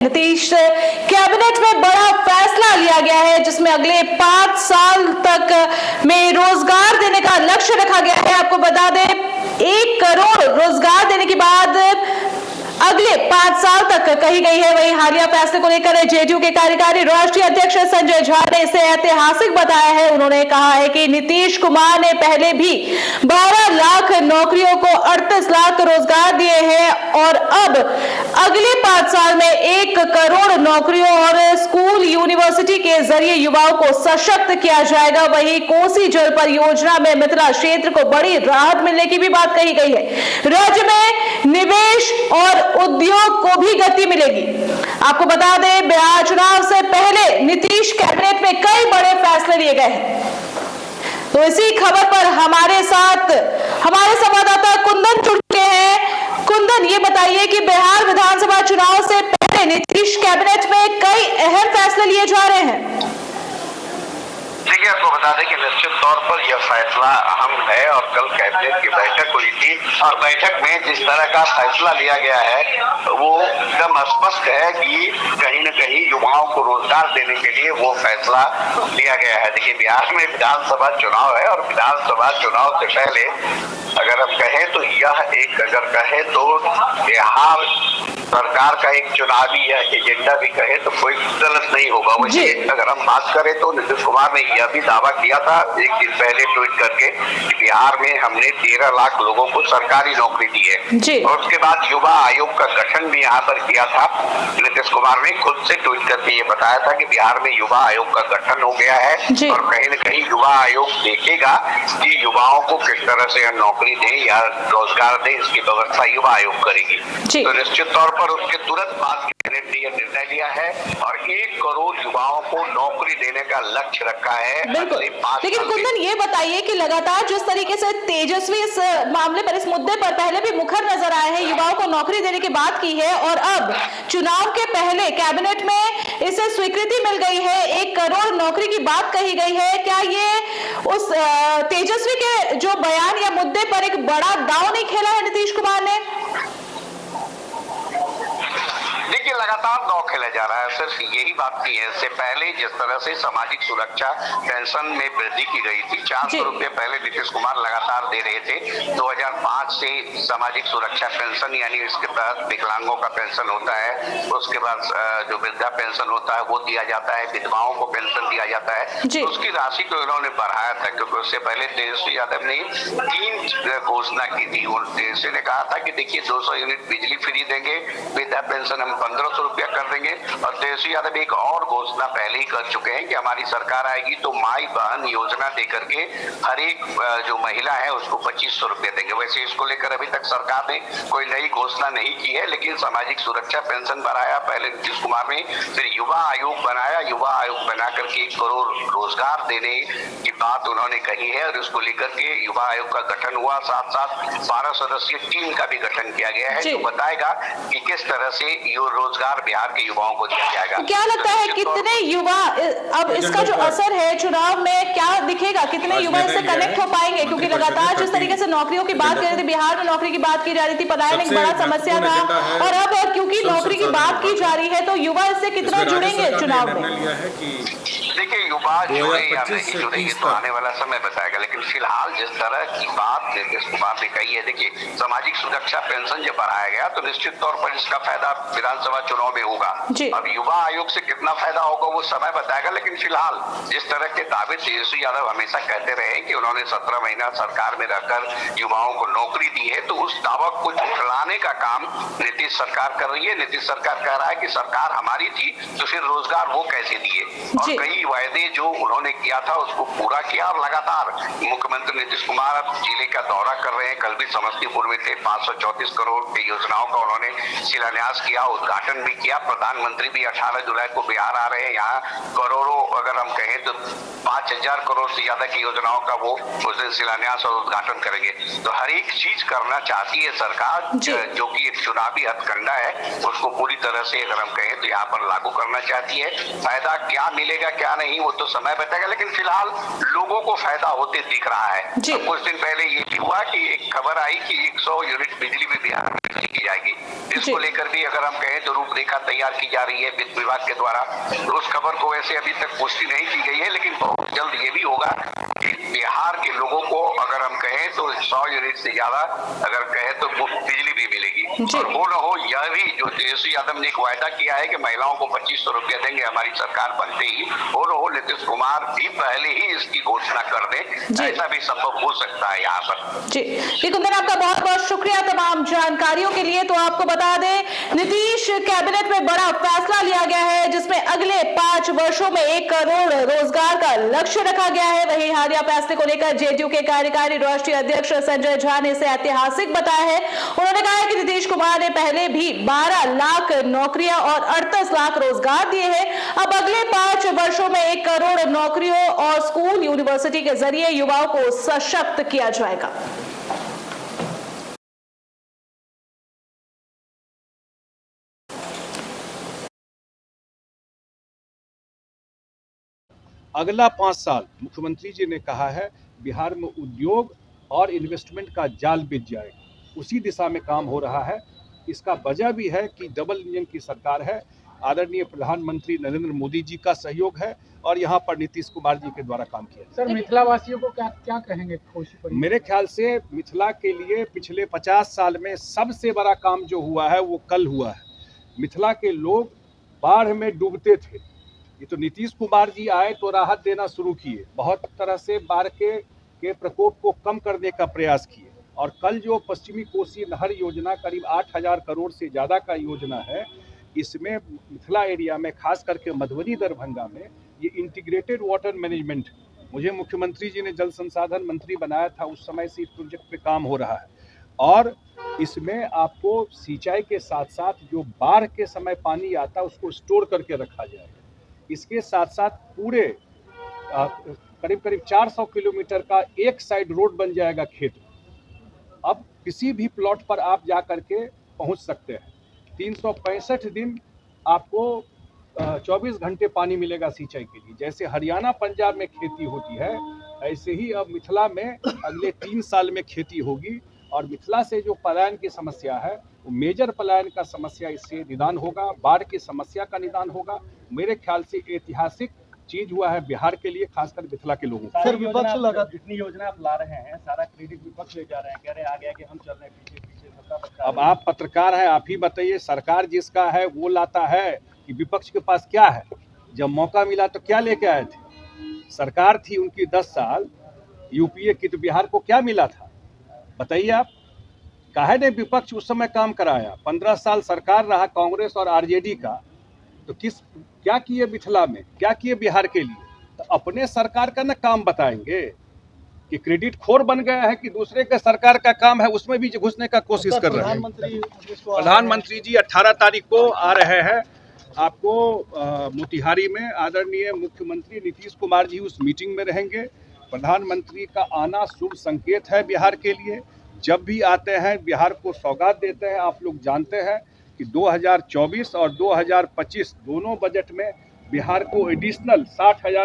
Nitish cabinet में बड़ा फैसला लिया गया है जिसमें अगले 5 साल तक में रोजगार देने का लक्ष्य रखा गया है। आपको बता दें 1 करोड़ रोजगार देने के बाद अगले 5 साल तक कही गई है। वहीं हालिया फैसले को लेकर जेडीयू के कार्यकारी राष्ट्रीय अध्यक्ष संजय झा ने इसे ऐतिहासिक बताया है। उन्होंने कहा है कि नीतीश कुमार ने पहले भी 12 लाख नौकरियों को 38 लाख रोजगार दिए हैं और अब अगले 5 साल में 1 करोड़ नौकरियों और स्कूल यूनिवर्सिटी के जरिए युवाओं को सशक्त किया जाएगा। वहीं कोसी जल परियोजना में मिथिला क्षेत्र को बड़ी राहत मिलने की भी बात कही गई है। राज्य में निवेश और उद्योग को भी गति मिलेगी। आपको बता दें बिहार चुनाव से पहले नीतीश कैबिनेट में कई बड़े फैसले लिए गए हैं। तो इसी खबर पर हमारे साथ हमारे संवाददाता कुंदन जुड़ चुके हैं। कुंदन, ये बताइए कि बिहार विधानसभा चुनाव से पहले नीतीश कैबिनेट में कई अहम फैसले लिए जा रहे हैं। देखिए, आपको बता दें कि निश्चित तौर पर यह फैसला अहम है और कल कैबिनेट की बैठक हुई थी और बैठक में जिस तरह का फैसला लिया गया है वो एकदम स्पष्ट है कि कहीं न कहीं युवाओं को रोजगार देने के लिए वो फैसला लिया गया है। देखिए, बिहार में विधानसभा चुनाव है और विधानसभा चुनाव से पहले अगर हम कहें तो यह एक अगर कहे तो बिहार सरकार का एक चुनावी एजेंडा भी कहे तो कोई गलत नहीं होगा। वैसे अगर हम बात करें तो नीतीश कुमार ने यह भी दावा किया था एक दिन पहले ट्वीट करके कि बिहार में हमने 13 लाख लोगों को सरकारी नौकरी दी है और उसके बाद युवा आयोग का गठन भी यहाँ पर किया था। नीतीश कुमार ने खुद से ट्वीट करके ये बताया था कि बिहार में युवा आयोग का गठन हो गया है और कहीं न कहीं युवा आयोग देखेगा कि युवाओं को किस तरह से नौकरी दे या रोजगार दे, इसकी व्यवस्था युवा आयोग करेगी। तो निश्चित तौर पर उसके तुरंत बाद कैबिनेट ने यह निर्णय लिया है और 1 करोड़ युवाओं को नौकरी देने का लक्ष्य रखा है। लेकिन कुंदन, ये बताइए कि लगातार जिस तरीके से तेजस्वी इस मामले पर, इस मुद्दे पर पहले भी मुखर नजर आए हैं, युवाओं को नौकरी देने की बात की है और अब चुनाव के पहले कैबिनेट में इसे स्वीकृति मिल गई है, 1 करोड़ नौकरी की बात कही गई है। क्या ये उस तेजस्वी के जो बयान या मुद्दे पर एक बड़ा दांव नहीं खेला है नीतीश कुमार ने? देखिए, लगातार दांव खेला जा रहा है। सिर्फ यही बात नहीं है, इससे पहले जिस तरह से सामाजिक सुरक्षा पेंशन में वृद्धि की गई थी, 400 रुपए पहले नीतीश कुमार लगातार दे रहे थे। 2005 से सामाजिक सुरक्षा पेंशन यानी इसके तहत विकलांगों का पेंशन होता है, उसके बाद जो वृद्धा पेंशन होता है वो दिया जाता है, विधवाओं को पेंशन दिया जाता है। तो उसकी राशि को इन्होंने बढ़ाया था क्योंकि उससे पहले तेजस्वी यादव ने 3 घोषणा की थी। तेजस्वी ने कहा था कि देखिए 200 यूनिट बिजली फ्री देंगे, वृद्धा पेंशन हम 1500 रुपया कर देंगे और तेजस्वी यादव एक और घोषणा पहले ही कर चुके हैं कि हमारी सरकार आएगी तो माई बहन योजना देकर के हर एक जो महिला है उसको 2500 रुपया देंगे। वैसे इसको लेकर अभी तक सरकार ने कोई नई घोषणा नहीं की है, लेकिन सामाजिक सुरक्षा पेंशन बढ़ाया पहले नीतीश कुमार ने, फिर युवा आयोग बनाया, युवा आयोग बना करके 1 करोड़ रोजगार देने की बात उन्होंने कही है और उसको लेकर के युवा आयोग का गठन हुआ। साथ साथ 12 सदस्यीय टीम का भी गठन किया गया है जो बताएगा कि किस तरह से रोजगार बिहार के युवाओं को दिया जाएगा। क्या लगता है कितने युवा अब इसका जो असर है चुनाव में क्या दिखेगा, कितने युवा इससे कनेक्ट हो पाएंगे? क्योंकि लगातार जिस तरीके से नौकरियों की बात कर रहे थे, बिहार में नौकरी की बात की जा रही थी, पलायन एक बड़ा समस्या था और अब क्योंकि नौकरी की बात की जा रही है तो युवा इससे कितना जुड़ेंगे चुनाव में? देखिए, युवा जुड़े या नहीं जुड़ेंगे तो आने वाला समय बताएगा, लेकिन फिलहाल जिस तरह की बात नीतीश कुमार ने कही है, देखिए सामाजिक सुरक्षा पेंशन जब बढ़ाया गया तो निश्चित तौर पर इसका फायदा विधानसभा चुनाव में होगा। अब युवा आयोग से कितना फायदा होगा वो समय बताएगा, लेकिन फिलहाल जिस तरह के दावे तेजस्वी यादव हमेशा कहते रहे कि उन्होंने 17 महीना सरकार में रहकर युवाओं को नौकरी दी है, तो उस दावा को झुठलाने का काम नीतीश सरकार कर रही है। नीतीश सरकार कह रहा है कि सरकार हमारी थी तो फिर रोजगार वो कैसे दिए, और कई वायदे जो उन्होंने किया था उसको पूरा किया और लगातार मुख्यमंत्री नीतीश कुमार अब जिले का दौरा कर रहे हैं। कल भी समस्तीपुर में थे, 534 करोड़ की योजनाओं का उन्होंने शिलान्यास किया, उद्घाटन भी किया। प्रधानमंत्री भी 18 जुलाई को बिहार आ रहे हैं। यहाँ करोड़ों, अगर हम कहें तो 5000 करोड़ से ज्यादा की योजनाओं का वो उस दिन शिलान्यास और उद्घाटन करेंगे। तो हर एक चीज करना चाहती है सरकार, जो कि एक चुनावी हथकंडा है, उसको पूरी तरह से अगर हम कहें तो यहाँ पर लागू करना चाहती है। फायदा क्या मिलेगा क्या नहीं वो तो समय बताएगा, लेकिन फिलहाल लोगों को फायदा होते दिख रहा है। कुछ दिन पहले ये भी हुआ कि एक खबर आई कि 100 यूनिट बिजली भी बिहार में की जाएगी। इसको लेकर भी अगर हम कहें तो रूपरेखा तैयार की जा रही है वित्त विभाग के द्वारा। उस खबर को वैसे अभी तक पुष्टि नहीं की गई है, लेकिन बहुत जल्द ये भी होगा कि बिहार के लोगों को अगर हम कहें तो 100 यूनिट से ज्यादा अगर कहें तो बिजली भी मिलेगी। और वो न हो यह भी जो तेजस्वी यादव ने एक वायदा किया है कि महिलाओं को 2500 रुपया देंगे हमारी सरकार बनते ही, वो न हो नीतीश कुमार भी पहले ही इसकी घोषणा कर दे, ऐसा भी संभव हो सकता है यहाँ पर। जी कुंदन, आपका बहुत बहुत शुक्रिया तमाम जानकारियों के लिए। तो आपको बता दें, नीतीश कैबिनेट में बड़ा फैसला लिया गया है जिसमें अगले 5 वर्षों में 1 करोड़ रोजगार का लक्ष्य रखा गया है। वहीं हालिया फैसले को लेकर जेडीयू के कार्यकारी राष्ट्रीय अध्यक्ष संजय झा ने इसे ऐतिहासिक बताया है। उन्होंने कहा है कि नीतीश कुमार ने पहले भी 12 लाख नौकरियां और 38 लाख रोजगार दिए हैं। अब अगले 5 वर्षों में 1 करोड़ नौकरियों और स्कूल यूनिवर्सिटी के जरिए युवाओं को सशक्त किया जाएगा। अगला 5 साल मुख्यमंत्री जी ने कहा है बिहार में उद्योग और इन्वेस्टमेंट का जाल बिछ जाएगा, उसी दिशा में काम हो रहा है। इसका वजह भी है कि डबल इंजन की सरकार है, आदरणीय प्रधानमंत्री नरेंद्र मोदी जी का सहयोग है और यहाँ पर नीतीश कुमार जी के द्वारा काम किया। सर, मिथिला वासियों को क्या कहेंगे खुशी पर? मेरे ख्याल से मिथिला के लिए पिछले 50 साल में सबसे बड़ा काम जो हुआ है वो कल हुआ है। मिथिला के लोग बाढ़ में डूबते थे, ये तो नीतीश कुमार जी आए तो राहत देना शुरू किए, बहुत तरह से बाढ़ के प्रकोप को कम करने का प्रयास किए। और कल जो पश्चिमी कोसी नहर योजना करीब 8000 करोड़ से ज़्यादा का योजना है, इसमें मिथिला एरिया में खास करके मधुबनी दरभंगा में ये इंटीग्रेटेड वाटर मैनेजमेंट, मुझे मुख्यमंत्री जी ने जल संसाधन मंत्री बनाया था, उस समय से इस प्रोजेक्ट पे काम हो रहा है। और इसमें आपको सिंचाई के साथ साथ जो बाढ़ के समय पानी आता है उसको स्टोर करके रखा जाएगा। इसके साथ साथ पूरे करीब 400 किलोमीटर का एक साइड रोड बन जाएगा खेत में। अब किसी भी प्लॉट पर आप जा करके पहुंच सकते हैं। 365 दिन आपको 24 घंटे पानी मिलेगा सिंचाई के लिए। जैसे हरियाणा पंजाब में खेती होती है, ऐसे ही अब मिथिला में अगले 3 साल में खेती होगी। और मिथिला से जो पलायन की समस्या है वो मेजर पलायन का समस्या इससे निदान होगा, बाढ़ की समस्या का निदान होगा। मेरे ख्याल से ऐतिहासिक चीज हुआ है बिहार के लिए, खासकर मिथिला के लोगों को। सर, विपक्ष लगा जितनी योजना आप ला रहे हैं सारा क्रेडिट विपक्ष ले जा रहे हैं, कह रहे हैं आगे आगे हम चल रहे हैं, पीछे सबका। अब आप पत्रकार हैं, आप ही बताइए, सरकार जिसका है वो लाता है कि विपक्ष के पास क्या है? जब मौका मिला तो क्या लेके आए थे? सरकार थी उनकी 10 साल यूपीए की, तो बिहार को क्या मिला था बताइए आप? काहे ने विपक्ष उस समय काम कराया? 15 साल सरकार रहा कांग्रेस और आरजेडी का, तो क्या किए मिथिला में, क्या किए बिहार के लिए? तो अपने सरकार का ना काम बताएंगे कि क्रेडिट खोर बन गया है कि दूसरे के सरकार का काम है उसमें भी घुसने का कोशिश कर रहे हैं। प्रधानमंत्री जी 18 तारीख को आ रहे हैं आपको मोतिहारी में। आदरणीय मुख्यमंत्री नीतीश कुमार जी उस मीटिंग में रहेंगे। प्रधानमंत्री का आना शुभ संकेत है बिहार के लिए। जब भी आते हैं बिहार को सौगात देते हैं। आप लोग जानते हैं कि 2024 और 2025 दोनों बजट में बिहार को एडिशनल 60,000